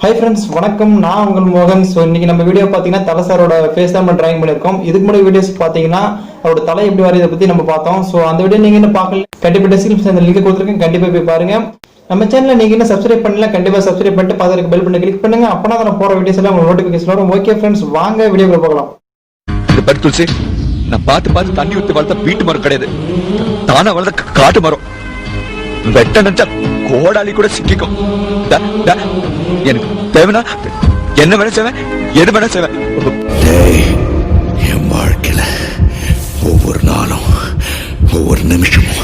Hi friends, வணக்கம். நான் உங்கள் மோகன். ஸோ இன்னைக்கு நம்ம வீடியோ பார்த்தீங்கன்னா தலை சாரோட ஃபேஸ் தான் நம்ம டிராயிங் பண்ணியிருக்கோம். இதுக்கு முன்னாடி வீடியோஸ் பார்த்தீங்கன்னா அவரோட தலை எப்படி வரையதை பற்றி நம்ம பார்த்தோம். ஸோ அந்த வீடியோ நீங்கள் என்ன பார்க்கல, கண்டிப்பாக டிஸ்கிரிப்ஷன் அந்த லிங்க் கொடுத்துருக்கேன், கண்டிப்பாக போய் பாருங்க. நம்ம சேனலில் நீங்கள் என்ன சப்ஸ்கிரைப் பண்ணல, கண்டிப்பாக சப்ஸ்கிரைப் பண்ணிட்டு பார்த்துருக்கு பெல் பண்ணி கிளிக் பண்ணுங்க. அப்போனா நான் போகிற வீடியோஸ் எல்லாம் உங்களுக்கு நோட்டிஃபிகேஷன் வரும். ஓகே ஃப்ரெண்ட்ஸ், வாங்க வீடியோக்குள்ள போகலாம். இந்த பருத்து துளசி நான் பார்த்து தண்ணி ஊற்றி வளர்த்த வீட்டு மரம் கிடையாது, தானா வளர்த்த காட்டு மரம். வெட்ட நினைச்சா கோடாலி கூட சிக்கிக்கும். எனக்கு தேவைனா என்ன வேணா செய்வேன், எது வேணா செய்வேன். என் வாழ்க்கையில ஒவ்வொரு நாளும் ஒவ்வொரு நிமிஷமும்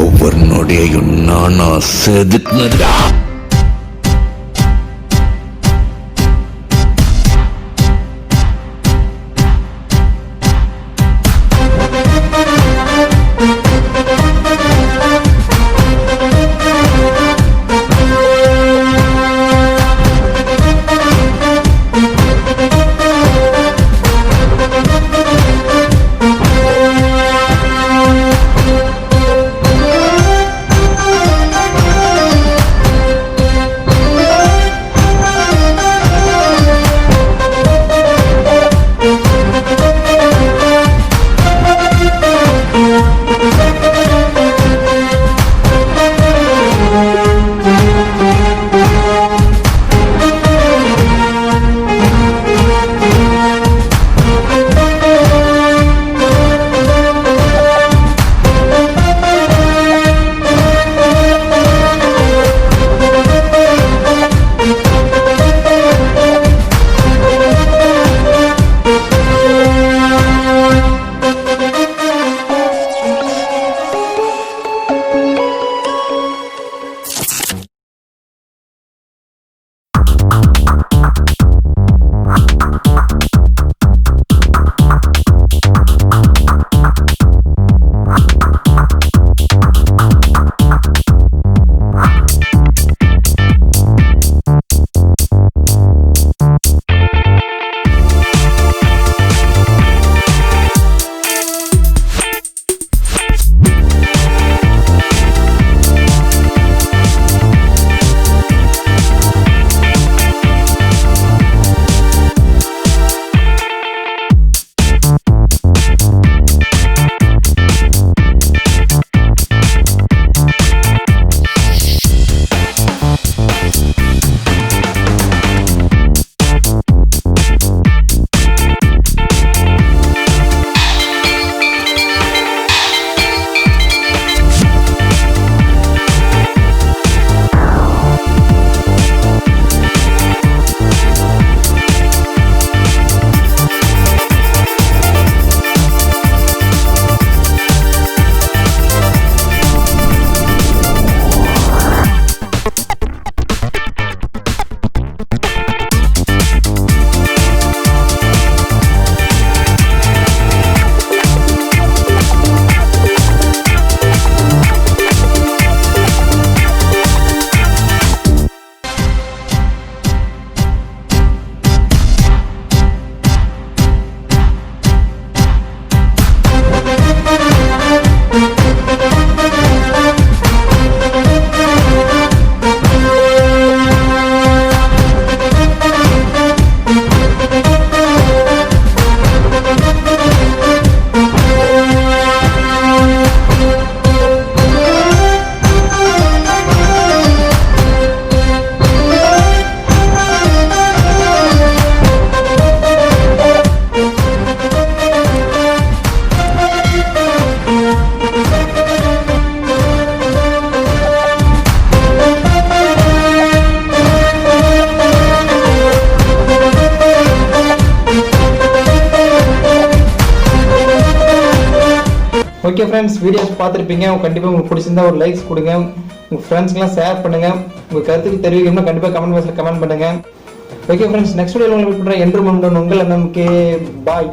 ஒவ்வொரு நொடியையும் நானா செதுக்குனதா. ஓகே ஃப்ரெண்ட்ஸ், வீடியோஸ் பார்த்துருப்பீங்க. கண்டிப்பாக உங்களுக்கு பிடிச்சிருந்தா ஒரு லைக்ஸ் கொடுங்க, உங்கள் ஃப்ரெண்ட்ஸ்க்கெலாம் ஷேர் பண்ணுங்கள், உங்கள் கருத்துக்கு தெரிவிக்கணும்னா கண்டிப்பாக கமெண்ட் பாக்ஸில் கமெண்ட் பண்ணுங்கள். ஓகே ஃப்ரெண்ட்ஸ், நெக்ஸ்ட் வீடியோவில் உங்களுக்கு பண்ணுறேன். என்று உங்கள் MMK. பாய்.